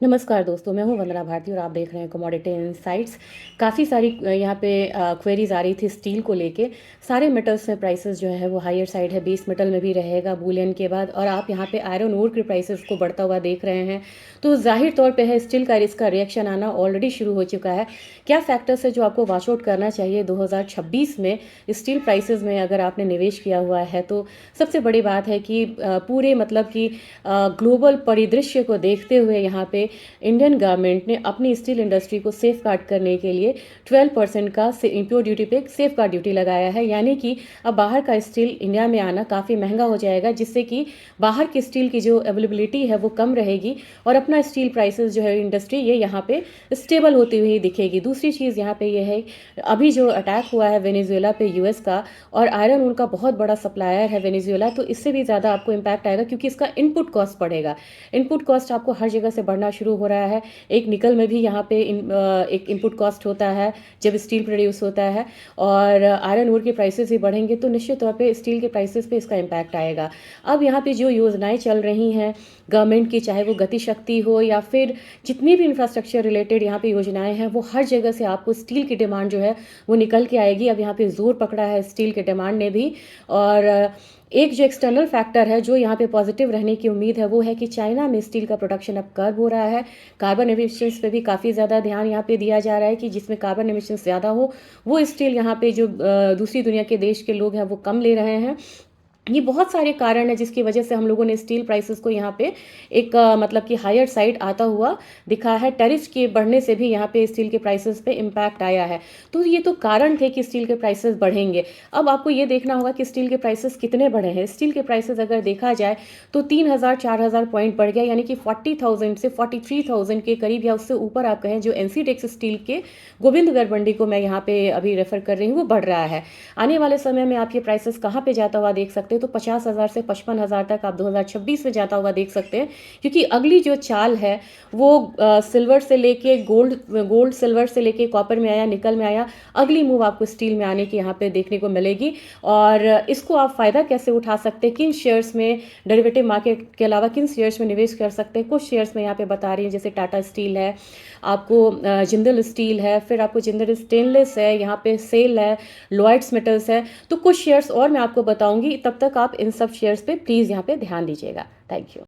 नमस्कार दोस्तों, मैं हूँ वंदना भारती और आप देख रहे हैं कमोडिटी इनसाइट्स। काफ़ी सारी यहाँ पे क्वेरीज आ रही थी स्टील को लेके। सारे मेटल्स में प्राइसेस जो है वो हायर साइड है, बेस मेटल में भी रहेगा बुलियन के बाद। और आप यहाँ पे आयरन ओर के प्राइसेस को बढ़ता हुआ देख रहे हैं, तो जाहिर तौर पे है स्टील का इसका रिएक्शन आना ऑलरेडी शुरू हो चुका है। क्या फैक्टर्स है जो आपको वॉच आउट करना चाहिए 2026 में स्टील प्राइसेस में अगर आपने निवेश किया हुआ है? तो सबसे बड़ी बात है कि पूरे मतलब कि ग्लोबल परिदृश्य को देखते हुए यहाँ पे इंडियन गवर्नमेंट ने अपनी स्टील इंडस्ट्री को सेफ गार्ड करने के लिए 12% का इम्पोर्ट ड्यूटी पे सेफ गार्ड ड्यूटी लगाया है। यानी कि अब बाहर का स्टील इंडिया में आना काफ़ी महंगा हो जाएगा, जिससे कि बाहर की स्टील की जो अवेलेबिलिटी है वो कम रहेगी और अपना स्टील प्राइसेस जो है इंडस्ट्री ये यहाँ पे स्टेबल होती हुई दिखेगी। दूसरी चीज़ यहाँ पे ये है, अभी जो अटैक हुआ है वेनेजुएला पे यूएस का, और आयरन उनका बहुत बड़ा सप्लायर है वेनेजुएला, तो इससे भी ज़्यादा आपको इम्पैक्ट आएगा क्योंकि इसका इनपुट कॉस्ट बढ़ेगा। इनपुट कॉस्ट आपको हर जगह से बढ़ना शुरू हो रहा है। एक निकल में भी यहाँ पे एक इनपुट कॉस्ट होता है जब स्टील प्रोड्यूस होता है, और आयरन ओर के प्राइसेस भी बढ़ेंगे तो निश्चित तौर पे स्टील के प्राइसेस पे इसका इम्पैक्ट आएगा। अब यहाँ पे जो योजनाएं चल रही हैं गवर्नमेंट की, चाहे वो गति शक्ति हो या फिर जितनी भी इंफ्रास्ट्रक्चर रिलेटेड यहाँ पे योजनाएं हैं, वो हर जगह से आपको स्टील की डिमांड जो है वो निकल के आएगी। अब यहाँ पे जोर पकड़ा है स्टील के डिमांड ने भी। और एक जो एक्सटर्नल फैक्टर है जो यहाँ पे पॉजिटिव रहने की उम्मीद है वो है कि चाइना में स्टील का प्रोडक्शन अब कर्व हो रहा है। कार्बन एमिशंस पे भी काफ़ी ज़्यादा ध्यान यहाँ पे दिया जा रहा है कि जिसमें कार्बन एमिशंस ज़्यादा हो वो स्टील यहाँ पे जो दूसरी दुनिया के देश के लोग हैं वो कम ले रहे हैं। ये बहुत सारे कारण है जिसकी वजह से हम लोगों ने स्टील प्राइसेस को यहाँ पे एक मतलब कि हायर साइड आता हुआ दिखा है। टैरिफ के बढ़ने से भी यहाँ पे स्टील के प्राइसेस पे इम्पैक्ट आया है। तो ये तो कारण थे कि स्टील के प्राइसेस बढ़ेंगे। अब आपको ये देखना होगा कि स्टील के प्राइसेस कितने बढ़े हैं। स्टील के प्राइसेस अगर देखा जाए तो 3000-4000 पॉइंट बढ़ गया, यानी कि 40,000 से 43,000 के करीब या उससे ऊपर आप कहें। जो एनसीडेक्स स्टील के गोविंदगढ़ मंडी को मैं यहाँ पे अभी रेफर कर रही हूँ वो बढ़ रहा है। आने वाले समय में आप ये प्राइसेस कहाँ पे जाता हुआ देख सकते हैं, तो 50,000 से 55,000 तक आप 2026 में जाता हुआ देख सकते हैं। क्योंकि अगली जो चाल है वो सिल्वर से लेके गोल्ड सिल्वर से लेके कॉपर में आया, निकल में आया, अगली मूव आपको स्टील में आने की यहाँ पे देखने को मिलेगी। और इसको आप फ़ायदा कैसे उठा सकते हैं, किन शेयर्स में, डेरिवेटिव मार्केट के अलावा किन शेयर्स में निवेश कर सकते हैं। कुछ शेयर्स में यहाँ पे बता रही हूँ, जैसे टाटा स्टील है, आपको जिंदल स्टील है, फिर आपको जिंदल स्टेनलेस है, यहाँ पे सेल है, लॉयड्स मेटल्स है। तो कुछ शेयर्स और मैं आपको बताऊंगी, तब तक आप इन सब शेयर्स पे प्लीज़ यहाँ पे ध्यान दीजिएगा। Thank you.